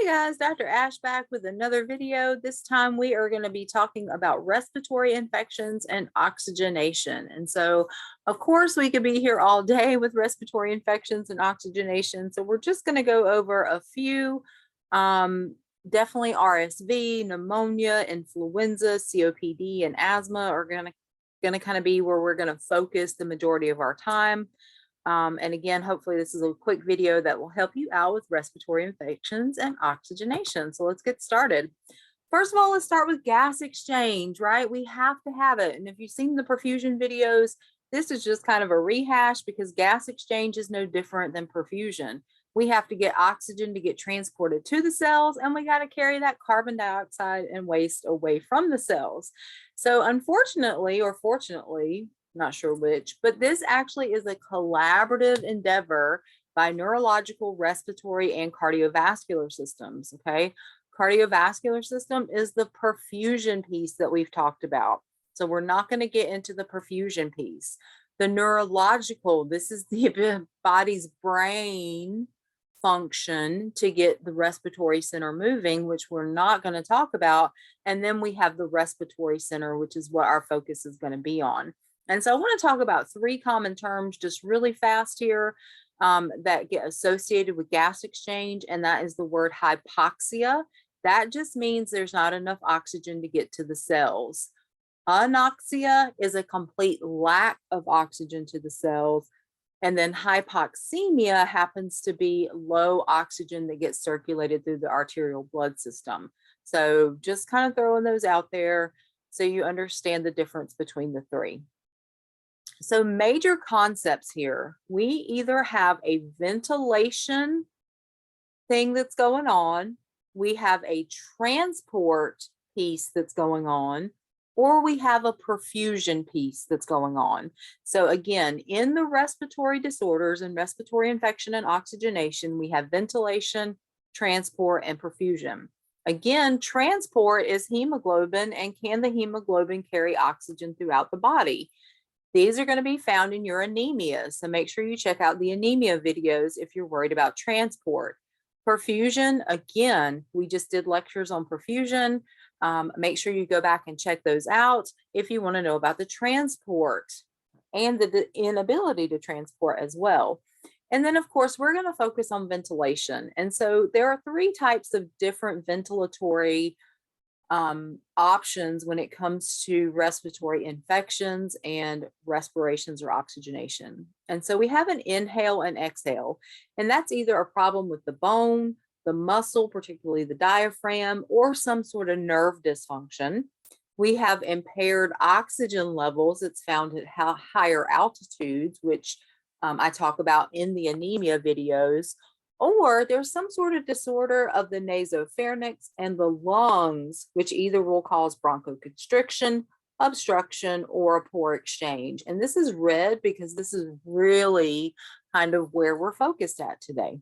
Guys, Dr. Ash back with another video. This time we are going to be talking about respiratory infections and oxygenation. And so, of course, we could be here all day with respiratory infections and oxygenation. So we're just going to go over a few, definitely RSV, pneumonia, influenza, COPD, and asthma are going to kind of be where we're going to focus the majority of our time. And again, hopefully this is a quick video that will help you out with respiratory infections and oxygenation. So let's get started. First of all, let's start with gas exchange, right? We have to have it. And if you've seen the perfusion videos, this is just kind of a rehash because gas exchange is no different than perfusion. We have to get oxygen to get transported to the cells, and we got to carry that carbon dioxide and waste away from the cells. So unfortunately, or fortunately, not sure which, but this actually is a collaborative endeavor by neurological, respiratory, and cardiovascular systems. Okay. Cardiovascular system is the perfusion piece that we've talked about. So we're not going to get into the perfusion piece. The neurological, this is the body's brain function to get the respiratory center moving, which we're not going to talk about. And then we have the respiratory center, which is what our focus is going to be on. And so I want to talk about three common terms just really fast here that get associated with gas exchange, and that is the word hypoxia. That just means there's not enough oxygen to get to the cells. Anoxia is a complete lack of oxygen to the cells. And then hypoxemia happens to be low oxygen that gets circulated through the arterial blood system. So just kind of throwing those out there so you understand the difference between the three. So major concepts here, we either have a ventilation thing that's going on, we have a transport piece that's going on, or we have a perfusion piece that's going on. So again, in the respiratory disorders and respiratory infection and oxygenation, we have ventilation, transport, and perfusion. Again, transport is hemoglobin, and can the hemoglobin carry oxygen throughout the body? These are going to be found in your anemia. So make sure you check out the anemia videos if you're worried about transport. Perfusion, again, we just did lectures on perfusion. Make sure you go back and check those out if you want to know about the transport and the inability to transport as well. And then, of course, we're going to focus on ventilation. And so there are three types of different ventilatory options when it comes to respiratory infections and respirations or oxygenation. And so we have an inhale and exhale, and that's either a problem with the bone, the muscle, particularly the diaphragm, or some sort of nerve dysfunction. We have impaired oxygen levels. It's found at higher altitudes, which I talk about in the anemia videos. Or there's some sort of disorder of the nasopharynx and the lungs, which either will cause bronchoconstriction, obstruction, or a poor exchange. And this is red because this is really kind of where we're focused at today.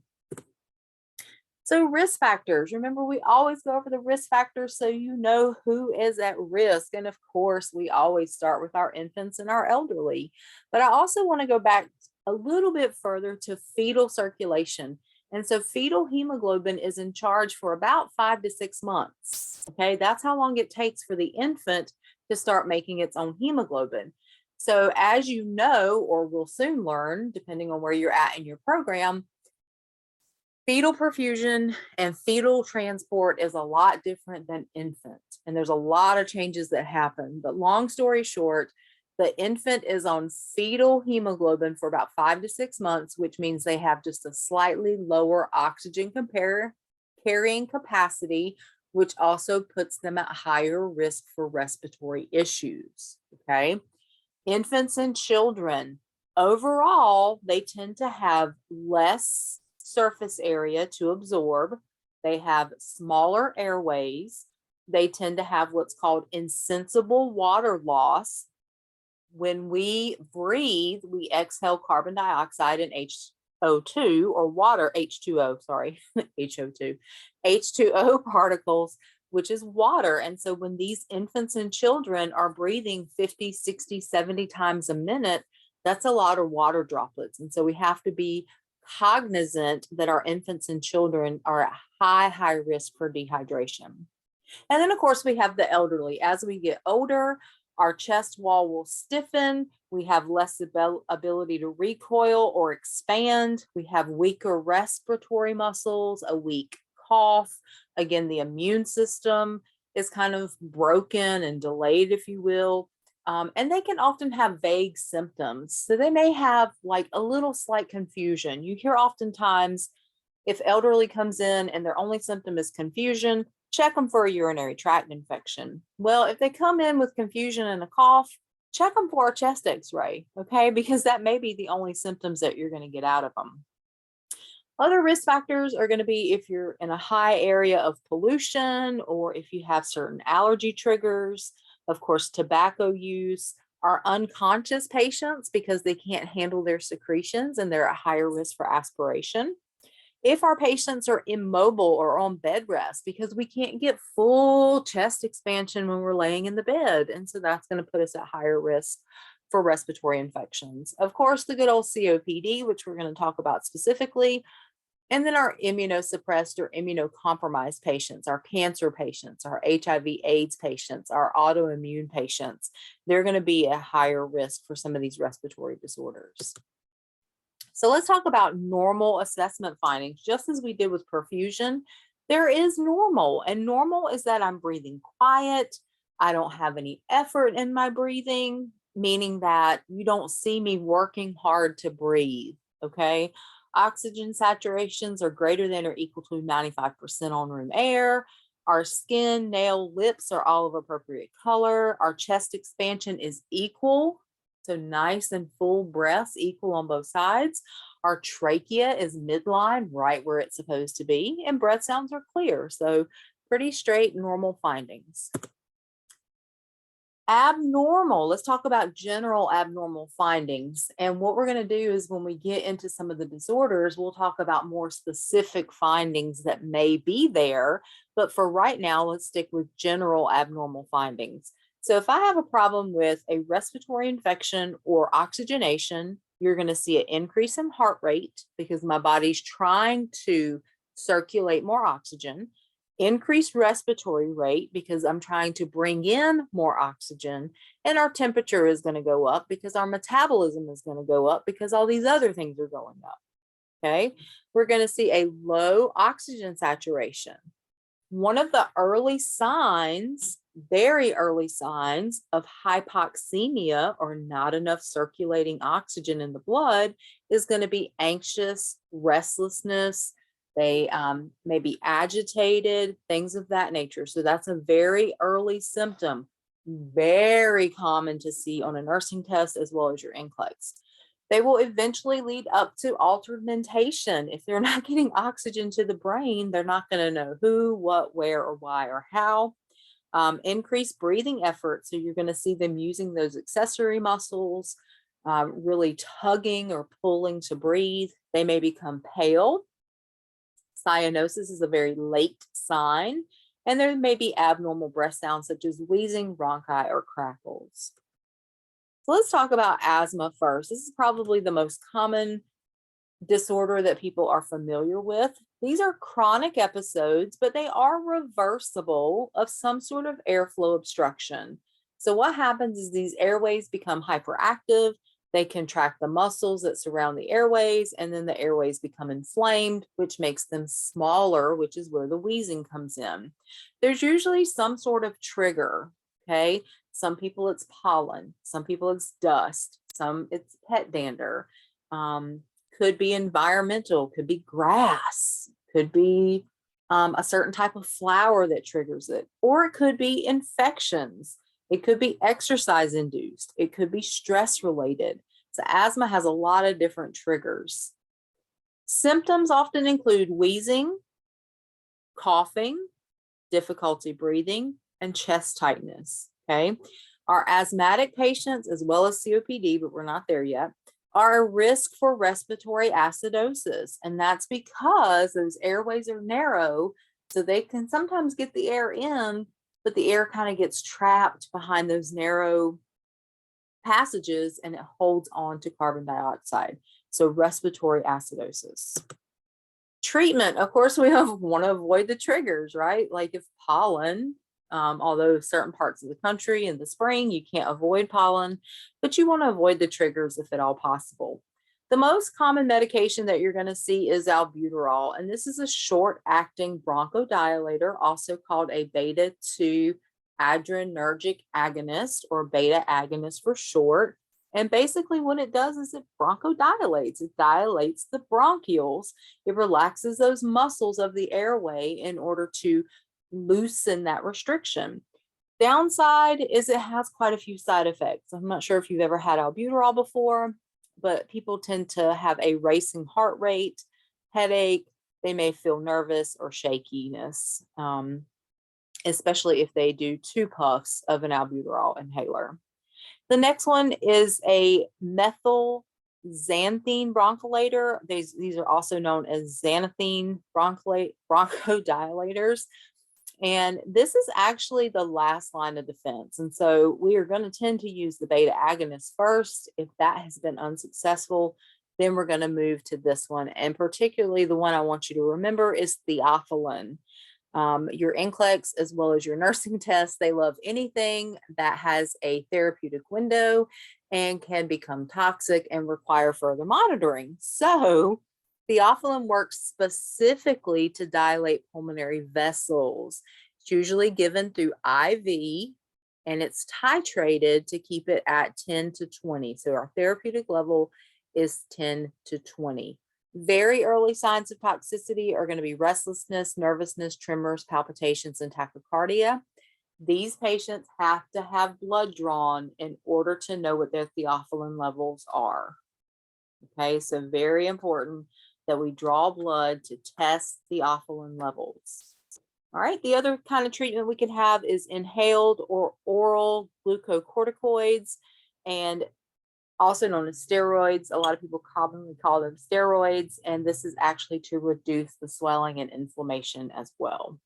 So risk factors, remember we always go over the risk factors so you know who is at risk. And of course, we always start with our infants and our elderly. But I also want to go back a little bit further to fetal circulation. And so fetal hemoglobin is in charge for about 5 to 6 months. Okay, that's how long it takes for the infant to start making its own hemoglobin. So as you know, or will soon learn, depending on where you're at in your program, fetal perfusion and fetal transport is a lot different than infant. And there's a lot of changes that happen. But long story short, the infant is on fetal hemoglobin for about 5 to 6 months, which means they have just a slightly lower oxygen carrying capacity, which also puts them at higher risk for respiratory issues. Okay. Infants and children, overall, they tend to have less surface area to absorb. They have smaller airways. They tend to have what's called insensible water loss. When we breathe, we exhale carbon dioxide and HO2 or water, H2O, sorry, HO2, H2O particles, which is water. And so when these infants and children are breathing 50, 60, 70 times a minute, that's a lot of water droplets. And so we have to be cognizant that our infants and children are at high risk for dehydration. And then, of course, we have the elderly. As we get older, our chest wall will stiffen. We have less ability to recoil or expand. We have weaker respiratory muscles, a weak cough. Again, the immune system is kind of broken and delayed, if you will. And they can often have vague symptoms. So they may have like a little slight confusion. You hear oftentimes if elderly comes in and their only symptom is confusion, check them for a urinary tract infection. Well, if they come in with confusion and a cough, check them for a chest x-ray, okay? Because that may be the only symptoms that you're going to get out of them. Other risk factors are going to be if you're in a high area of pollution or if you have certain allergy triggers, of course, tobacco use, our unconscious patients because they can't handle their secretions and they're at higher risk for aspiration. If our patients are immobile or on bed rest because we can't get full chest expansion when we're laying in the bed. And so that's going to put us at higher risk for respiratory infections. Of course, the good old COPD, which we're going to talk about specifically. And then our immunosuppressed or immunocompromised patients, our cancer patients, our HIV/AIDS patients, our autoimmune patients, they're going to be at higher risk for some of these respiratory disorders. So let's talk about normal assessment findings. Just as we did with perfusion, there is normal, and normal is that I'm breathing quiet. I don't have any effort in my breathing, meaning that you don't see me working hard to breathe, okay? Oxygen saturations are greater than or equal to 95% on room air. Our skin, nail, lips are all of appropriate color. Our chest expansion is equal. So nice and full breaths, equal on both sides. Our trachea is midline, right where it's supposed to be, and breath sounds are clear. So pretty straight, normal findings. Abnormal, let's talk about general abnormal findings. And what we're going to do is when we get into some of the disorders, we'll talk about more specific findings that may be there. But for right now, let's stick with general abnormal findings. So if I have a problem with a respiratory infection or oxygenation, you're going to see an increase in heart rate because my body's trying to circulate more oxygen, increased respiratory rate because I'm trying to bring in more oxygen, and our temperature is going to go up because our metabolism is going to go up because all these other things are going up. Okay, we're going to see a low oxygen saturation. One of the early signs, very early signs of hypoxemia or not enough circulating oxygen in the blood is going to be anxious, restlessness. They may be agitated, things of that nature. So that's a very early symptom, very common to see on a nursing test as well as your NCLEX. They will eventually lead up to altered mentation. If they're not getting oxygen to the brain, they're not going to know who, what, where, or why, or how. Increased breathing effort. So you're going to see them using those accessory muscles, really tugging or pulling to breathe. They may become pale. Cyanosis is a very late sign. And there may be abnormal breath sounds such as wheezing, bronchi, or crackles. So let's talk about asthma first. This is probably the most common disorder that people are familiar with. These are chronic episodes, but they are reversible of some sort of airflow obstruction. So what happens is these airways become hyperactive. They contract the muscles that surround the airways, and then the airways become inflamed, which makes them smaller, which is where the wheezing comes in. There's usually some sort of trigger, okay? Some people it's pollen, some people it's dust, some it's pet dander, could be environmental, could be grass, could be a certain type of flower that triggers it, or it could be infections. It could be exercise induced. It could be stress related. So asthma has a lot of different triggers. Symptoms often include wheezing, coughing, difficulty breathing, and chest tightness. Okay. Our asthmatic patients, as well as COPD, but we're not there yet, are a risk for respiratory acidosis. And that's because those airways are narrow, so they can sometimes get the air in, but the air kind of gets trapped behind those narrow passages and it holds on to carbon dioxide. So respiratory acidosis. Treatment, of course, we want to avoid the triggers, right? Like if pollen, although certain parts of the country in the spring, you can't avoid pollen, but you want to avoid the triggers if at all possible. The most common medication that you're going to see is albuterol, and this is a short-acting bronchodilator, also called a beta-2 adrenergic agonist, or beta agonist for short. And basically what it does is it bronchodilates. It dilates the bronchioles. It relaxes those muscles of the airway in order to loosen that restriction. Downside is it has quite a few side effects. I'm not sure if you've ever had albuterol before, but people tend to have a racing heart rate, headache. They may feel nervous or shakiness, especially if they do 2 puffs of an albuterol inhaler. The next one is a methylxanthine bronchodilator. These are also known as xanthine bronchodilators. And this is actually the last line of defense. And so we are going to tend to use the beta agonist first. If that has been unsuccessful, then we're going to move to this one. And particularly the one I want you to remember is theophylline. Your NCLEX as well as your nursing test, they love anything that has a therapeutic window and can become toxic and require further monitoring. So theophylline works specifically to dilate pulmonary vessels. It's usually given through IV, and it's titrated to keep it at 10 to 20. So our therapeutic level is 10 to 20. Very early signs of toxicity are going to be restlessness, nervousness, tremors, palpitations, and tachycardia. These patients have to have blood drawn in order to know what their theophylline levels are. Okay, so very important that we draw blood to test theophylline levels. All right, the other kind of treatment we can have is inhaled or oral glucocorticoids, and also known as steroids. A lot of people commonly call them steroids, and this is actually to reduce the swelling and inflammation as well.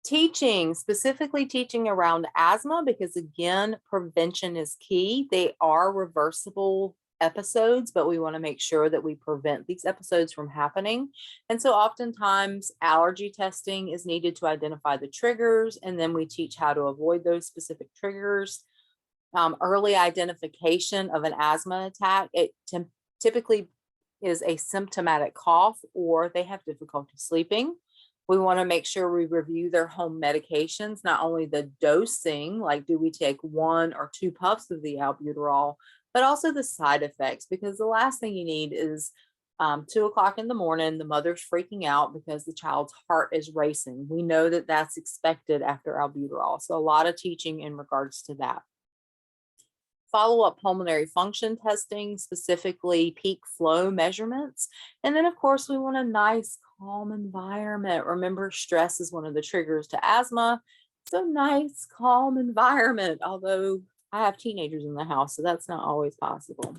Teaching, specifically teaching around asthma, because again, prevention is key. They are reversible episodes, but we want to make sure that we prevent these episodes from happening. And so oftentimes allergy testing is needed to identify the triggers, and then we teach how to avoid those specific triggers. Early identification of an asthma attack, it typically is a symptomatic cough or they have difficulty sleeping. We want to make sure we review their home medications, not only the dosing, like do we take 1 or 2 puffs of the albuterol, but also the side effects, because the last thing you need is 2 o'clock in the morning, the mother's freaking out because the child's heart is racing. We know that that's expected after albuterol. So a lot of teaching in regards to that. Follow-up pulmonary function testing, specifically peak flow measurements. And then, of course, we want a nice, calm environment. Remember, stress is one of the triggers to asthma. So nice, calm environment, although I have teenagers in the house, so that's not always possible.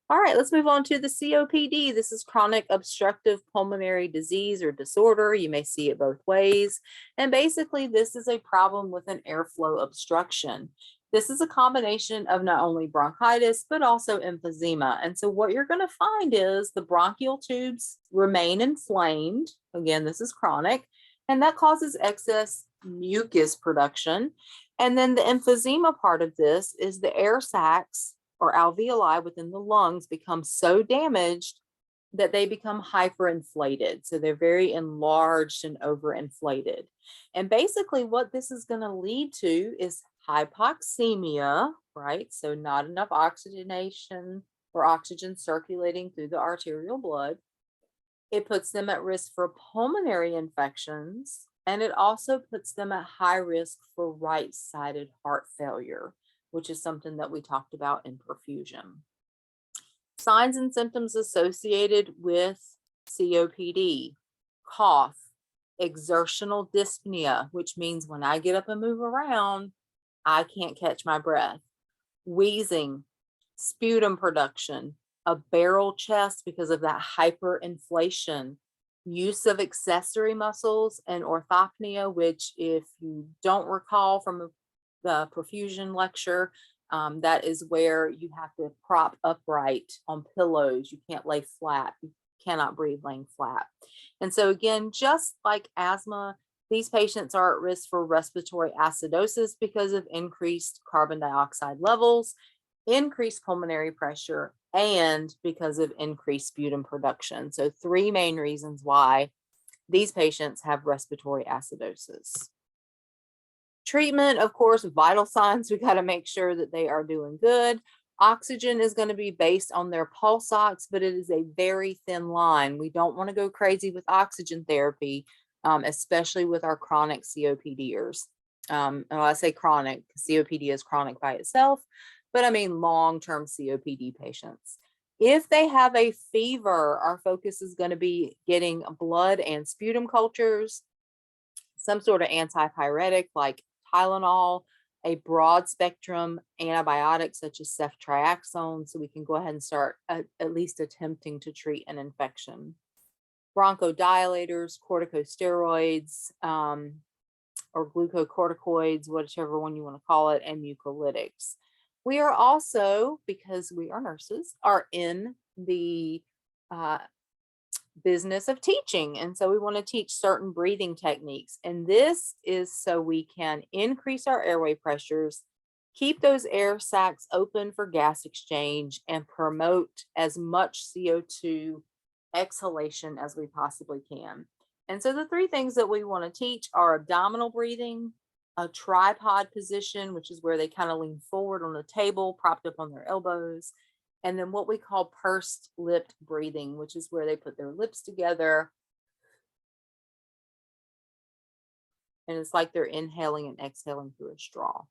All right, let's move on to the COPD. This is chronic obstructive pulmonary disease or disorder. You may see it both ways. And basically, this is a problem with an airflow obstruction. This is a combination of not only bronchitis, but also emphysema. And so what you're going to find is the bronchial tubes remain inflamed. Again, this is chronic, and that causes excess mucus production. And then the emphysema part of this is the air sacs or alveoli within the lungs become so damaged that they become hyperinflated. So they're very enlarged and overinflated. And basically what this is going to lead to is hypoxemia, right? So not enough oxygenation or oxygen circulating through the arterial blood. It puts them at risk for pulmonary infections, and it also puts them at high risk for right-sided heart failure, which is something that we talked about in perfusion. Signs and symptoms associated with COPD: cough, exertional dyspnea, which means when I get up and move around, I can't catch my breath, wheezing, sputum production, a barrel chest because of that hyperinflation, use of accessory muscles, and orthopnea, which if you don't recall from the perfusion lecture, That is where you have to prop upright on pillows. You can't lay flat. You cannot breathe laying flat. And so again, just like asthma, these patients are at risk for respiratory acidosis because of increased carbon dioxide levels, increased pulmonary pressure, and because of increased sputum production. So 3 main reasons why these patients have respiratory acidosis. Treatment, of course, vital signs, we got to make sure that they are doing good. Oxygen is going to be based on their pulse ox, but it is a very thin line. We don't want to go crazy with oxygen therapy, especially with our chronic COPDers. And I say chronic, COPD is chronic by itself, but I mean long-term COPD patients. If they have a fever, our focus is going to be getting blood and sputum cultures, some sort of antipyretic like Tylenol, a broad spectrum antibiotic such as ceftriaxone, so we can go ahead and start at least attempting to treat an infection. Bronchodilators, corticosteroids, or glucocorticoids, whichever one you want to call it, and mucolytics. We are also, because we are nurses, are in the business of teaching. And so we want to teach certain breathing techniques. And this is so we can increase our airway pressures, keep those air sacs open for gas exchange, and promote as much CO2 exhalation as we possibly can. And so the 3 things that we want to teach are abdominal breathing, a tripod position, which is where they kind of lean forward on the table, propped up on their elbows, and then what we call pursed lipped breathing, which is where they put their lips together. And it's like they're inhaling and exhaling through a straw.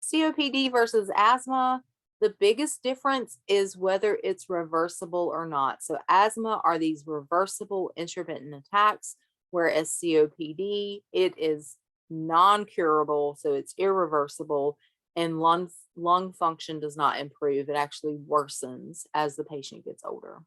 COPD versus asthma, the biggest difference is whether it's reversible or not. So asthma are these reversible intermittent attacks, whereas COPD, it is non-curable, so it's irreversible, and lung function does not improve. It actually worsens as the patient gets older.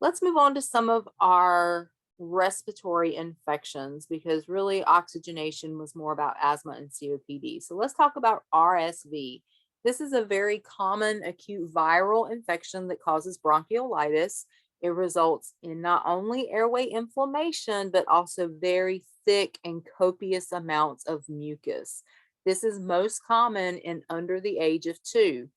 Let's move on to some of our respiratory infections, because really oxygenation was more about asthma and COPD. So let's talk about RSV. This is a very common acute viral infection that causes bronchiolitis. It results in not only airway inflammation, but also very thick and copious amounts of mucus. This is most common in under the age of 2.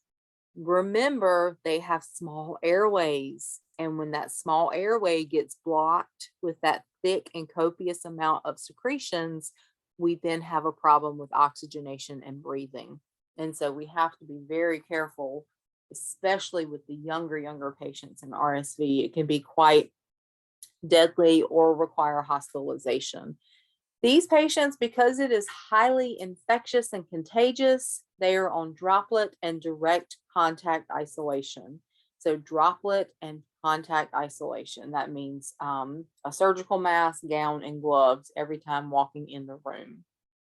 Remember, they have small airways, and when that small airway gets blocked with that thick and copious amount of secretions, we then have a problem with oxygenation and breathing. And so we have to be very careful, especially with the younger patients in RSV. It can be quite deadly or require hospitalization. These patients, because it is highly infectious and contagious, they are on droplet and direct contact isolation. So droplet and contact isolation, that means a surgical mask, gown, and gloves every time walking in the room.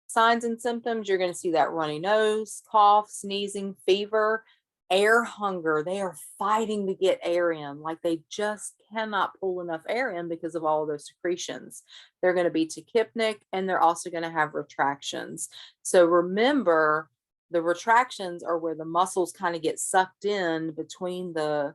Signs and symptoms, you're going to see that runny nose, cough, sneezing, fever, air hunger. They are fighting to get air in, like they just cannot pull enough air in because of all of those secretions. They're going to be tachypnic, and they're also going to have retractions. So remember, the retractions are where the muscles kind of get sucked in between the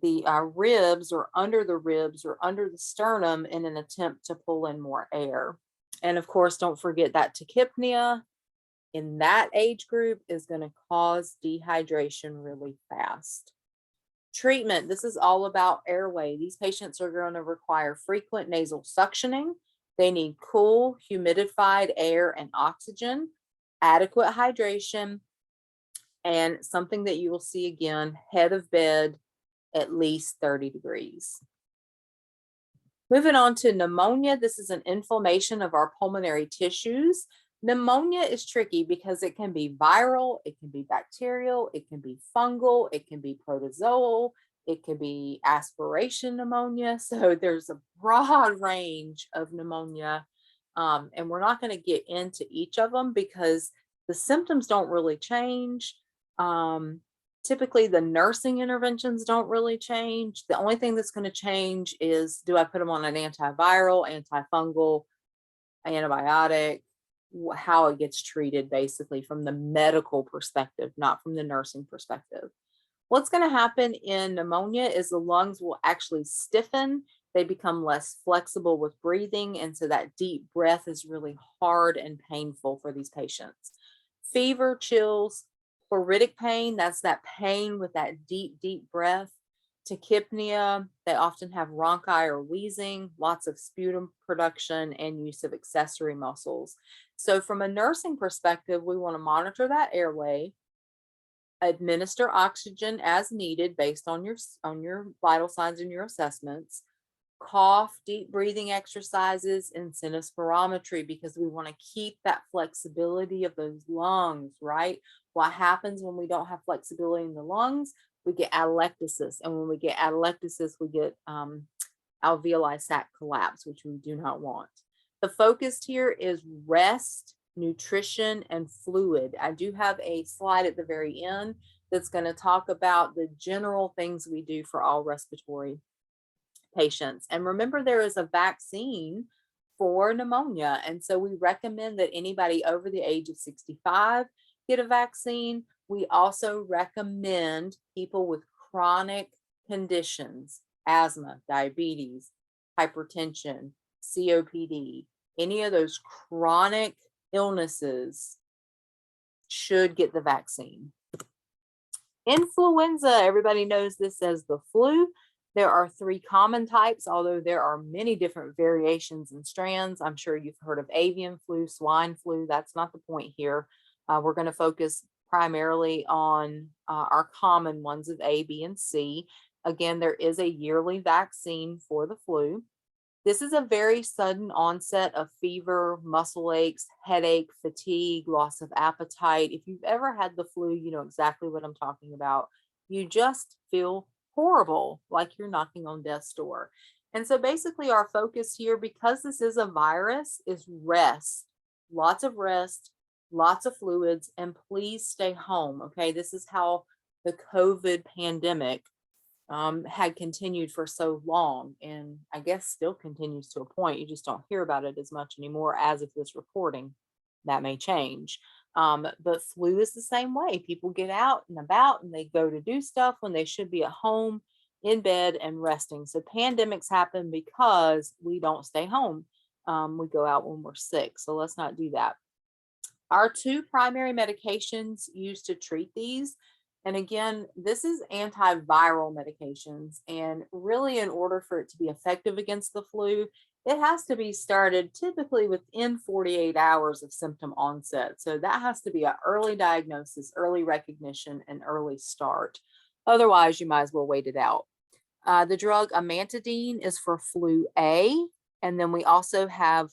ribs, or under the ribs, or under the sternum, in an attempt to pull in more air. And of course, don't forget that tachypnea in that age group is going to cause dehydration really fast. Treatment, this is all about airway. These patients are going to require frequent nasal suctioning. They need cool, humidified air and oxygen, adequate hydration, and something that you will see again, head of bed, at least 30 degrees. Moving on to pneumonia, this is an inflammation of our pulmonary tissues. Pneumonia is tricky because it can be viral, it can be bacterial, it can be fungal, it can be protozoal, it can be aspiration pneumonia. So there's a broad range of pneumonia, and we're not going to get into each of them because the symptoms don't really change. Typically, the nursing interventions don't really change. The only thing that's going to change is, do I put them on an antiviral, antifungal, antibiotic, how it gets treated, basically from the medical perspective, not from the nursing perspective. What's going to happen in pneumonia is the lungs will actually stiffen. They become less flexible with breathing. And so that deep breath is really hard and painful for these patients. Fever, chills, pleuritic pain, that's that pain with that deep, deep breath. Tachypnea, they often have rhonchi or wheezing, lots of sputum production, and use of accessory muscles. So from a nursing perspective, we want to monitor that airway, administer oxygen as needed based on your vital signs and your assessments, cough, deep breathing exercises, and sinus spirometry, because we want to keep that flexibility of those lungs, right? What happens when we don't have flexibility in the lungs? We get atelectasis. And when we get atelectasis, we get alveoli sac collapse, which we do not want. The focus here is rest, nutrition, and fluid. I do have a slide at the very end that's going to talk about the general things we do for all respiratory patients. And remember, there is a vaccine for pneumonia. And so we recommend that anybody over the age of 65 get a vaccine. We also recommend people with chronic conditions, asthma, diabetes, hypertension, COPD, any of those chronic illnesses should get the vaccine. Influenza, everybody knows this as the flu. There are 3 common types, although there are many different variations and strands. I'm sure you've heard of avian flu, swine flu. That's not the point here. We're going to focus primarily on our common ones of A, B, and C. Again, there is a yearly vaccine for the flu. This is a very sudden onset of fever, muscle aches, headache, fatigue, loss of appetite. If you've ever had the flu, you know exactly what I'm talking about. You just feel horrible, like you're knocking on death's door. And so basically our focus here, because this is a virus, is rest, lots of rest, lots of fluids, and please stay home. Okay, this is how the COVID pandemic had continued for so long, and I guess still continues to a point. You just don't hear about it as much anymore as of this recording. That may change. But flu is the same way. People get out and about and they go to do stuff when they should be at home in bed and resting. So pandemics happen because we don't stay home. We go out when we're sick. So let's not do that. Our 2 primary medications used to treat these, and again, this is antiviral medications, and really in order for it to be effective against the flu, it has to be started typically within 48 hours of symptom onset. So that has to be an early diagnosis, early recognition, and early start. Otherwise, you might as well wait it out. The drug amantadine is for flu A, and then we also have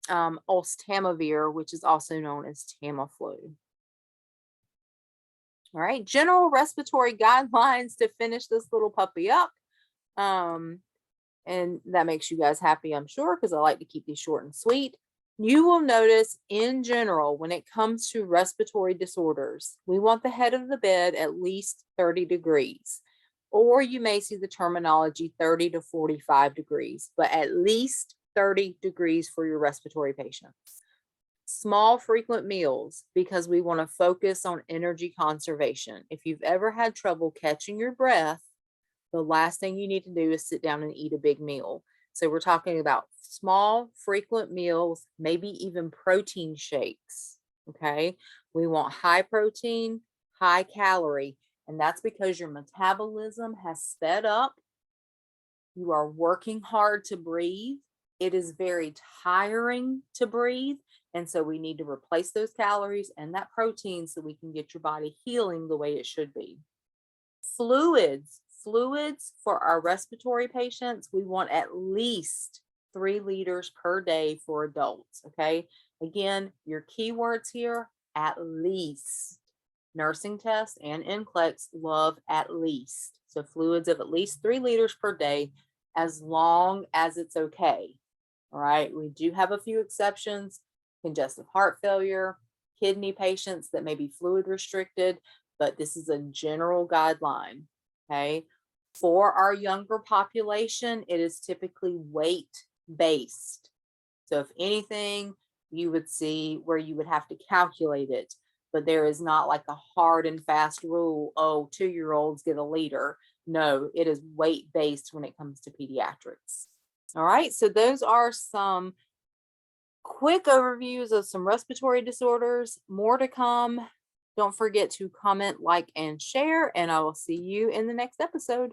oseltamivir, which is also known as Tamiflu. All right, general respiratory guidelines to finish this little puppy up. And that makes you guys happy, I'm sure, because I like to keep these short and sweet. You will notice in general, when it comes to respiratory disorders, we want the head of the bed at least 30 degrees. Or you may see the terminology 30 to 45 degrees, but at least 30 degrees for your respiratory patients. Small, frequent meals, because we want to focus on energy conservation. If you've ever had trouble catching your breath, the last thing you need to do is sit down and eat a big meal. So we're talking about small, frequent meals, maybe even protein shakes. Okay. We want high protein, high calorie, and that's because your metabolism has sped up. You are working hard to breathe. It is very tiring to breathe. And so we need to replace those calories and that protein so we can get your body healing the way it should be. Fluids for our respiratory patients, we want at least 3 liters per day for adults. Okay. Again, your keywords here, at least. Nursing test and NCLEX love at least. So fluids of at least 3 liters per day, as long as it's okay. All right. We do have a few exceptions. Congestive heart failure, kidney patients that may be fluid restricted, but this is a general guideline. Okay. For our younger population, it is typically weight based. So if anything, you would see where you would have to calculate it, but there is not like a hard and fast rule, oh, 2-year-olds get a liter. No, it is weight based when it comes to pediatrics. All right, so those are some quick overviews of some respiratory disorders. More to come. Don't forget to comment, like, and share, and I will see you in the next episode.